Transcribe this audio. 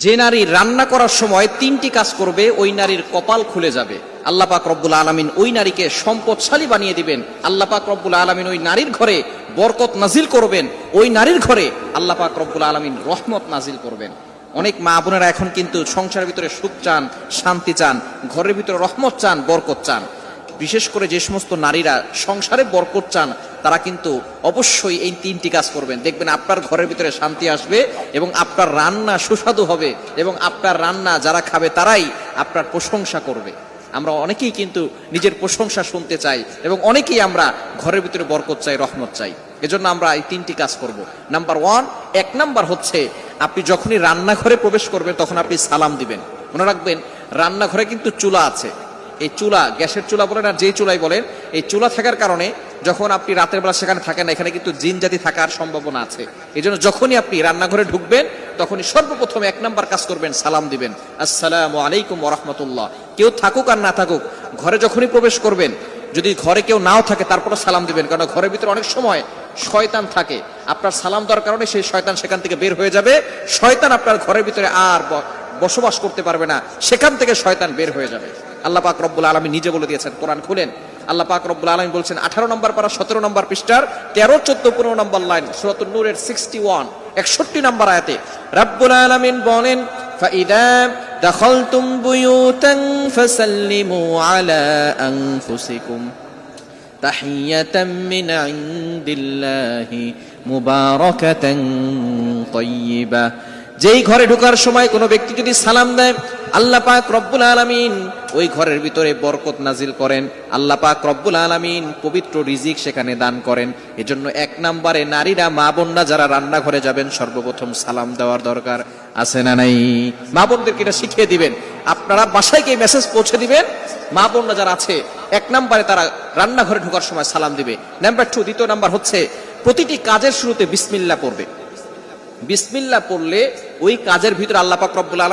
যে নারী রান্না করার সময় তিনটি কাজ করবে ওই নারীর কপাল খুলে যাবে। আল্লাহ পাক রব্বুল আলামিন ওই নারীকে সম্পদশালী বানিয়ে দিবেন। আল্লাহ পাক রব্বুল আলামিন ওই নারীর ঘরে বরকত নাজিল করবেন। ওই নারীর ঘরে আল্লাহ পাক রব্বুল আলামিন রহমত নাজিল করবেন। অনেক মা বোনেরা এখন কিন্তু সংসারের ভিতরে সুখ চান, শান্তি চান, ঘরের ভিতরে রহমত চান, বরকত চান। বিশেষ করে যে সমস্ত নারীরা সংসারে বরকত চান তারা কিন্তু অবশ্যই এই তিনটি কাজ করবেন। দেখবেন আপনার ঘরের ভিতরে শান্তি আসবে এবং আপনার রান্না সুস্বাদু হবে এবং আপনার রান্না যারা খাবে তারাই আপনার প্রশংসা করবে। আমরা অনেকেই কিন্তু নিজের প্রশংসা শুনতে চাই এবং অনেকেই আমরা ঘরের ভিতরে বরকত চাই, রহমত চাই। এজন্য আমরা এই তিনটি কাজ করব। নাম্বার ওয়ান, এক নাম্বার হচ্ছে আপনি যখনই রান্নাঘরে প্রবেশ করবেন তখন আপনি সালাম দিবেন। মনে রাখবেন রান্নাঘরে কিন্তু চুলা আছে। এই চুলা, গ্যাসের চুলা বলেন আর যেই চুলাই বলেন, এই চুলা থাকার কারণে যখন আপনি রাতের বেলা সেখানে থাকেন না, এখানে কিন্তু জিন জাতি থাকার সম্ভাবনা আছে। এই জন্য যখনই আপনি রান্নাঘরে ঢুকবেন তখনই সর্বপ্রথম এক নাম্বার কাজ করবেন, সালাম দিবেন, আসসালামু আলাইকুম ওয়া রাহমাতুল্লাহ। কেউ থাকুক আর না থাকুক, ঘরে যখনই প্রবেশ করবেন, যদি ঘরে কেউ নাও থাকে তারপরে সালাম দিবেন, কারণ ঘরের ভিতরে অনেক সময় শয়তান থাকে। আপনার সালাম দেওয়ার কারণে সেই শয়তান সেখান থেকে বের হয়ে যাবে। শয়তান আপনার ঘরের ভিতরে আর বসবাস করতে পারবে না, সেখান থেকে শয়তান বের হয়ে যাবে। আল্লাহ পাক রব্বুল আলামিন নিজে বলে দিয়েছেন, কোরআন খুলেন, আল্লাহ পাক রব্বুল আলামিন বলছেন 18 নম্বর পারা 17 নম্বর পৃষ্ঠার 13, 14, 15 নম্বর লাইন, সূরাতুন নূরের 61, 61 নম্বর আয়াতে রব্বুল আলামিন বলেন, ফাইদা দাখালতুম বুয়ুতান ফাসাল্লিমু আলা আনফুসিকুম তাহিয়াতাম মিন ইনদিল্লাহি মুবারাকাতান তাইয়্যিবা। যেই ঘরে ঢোকার সময় কোনো ব্যক্তি যদি সালাম দেয়, আল্লাহ পাক রব্বুল আলামিন ওই ঘরের ভিতরে বরকত নাজিল করেন। আল্লাহ পাক রব্বুল আলামিন পবিত্র রিজিক সেখানে দান করেন। এজন্য এক নম্বরে নারীরা, মা বোনরা যারা রান্নাঘরে যাবেন সর্বপ্রথম সালাম দেওয়ার দরকার আছে না নাই? মা বোনদেরকে এটা শিখিয়ে দিবেন। আপনারা বাসায় গিয়ে মেসেজ পৌঁছে দিবেন, মা বোনরা যারা আছে এক নম্বরে তারা রান্নাঘরে ঢোকার সময় সালাম দিবে। নাম্বার 2, দ্বিতীয় নাম্বার হচ্ছে প্রতিটি কাজের শুরুতে বিসমিল্লাহ পড়বে। বিসমিল্লাহ পড়লে ওই কাজের ভিতরে আল্লাহ পাক রব্বুল আলামিন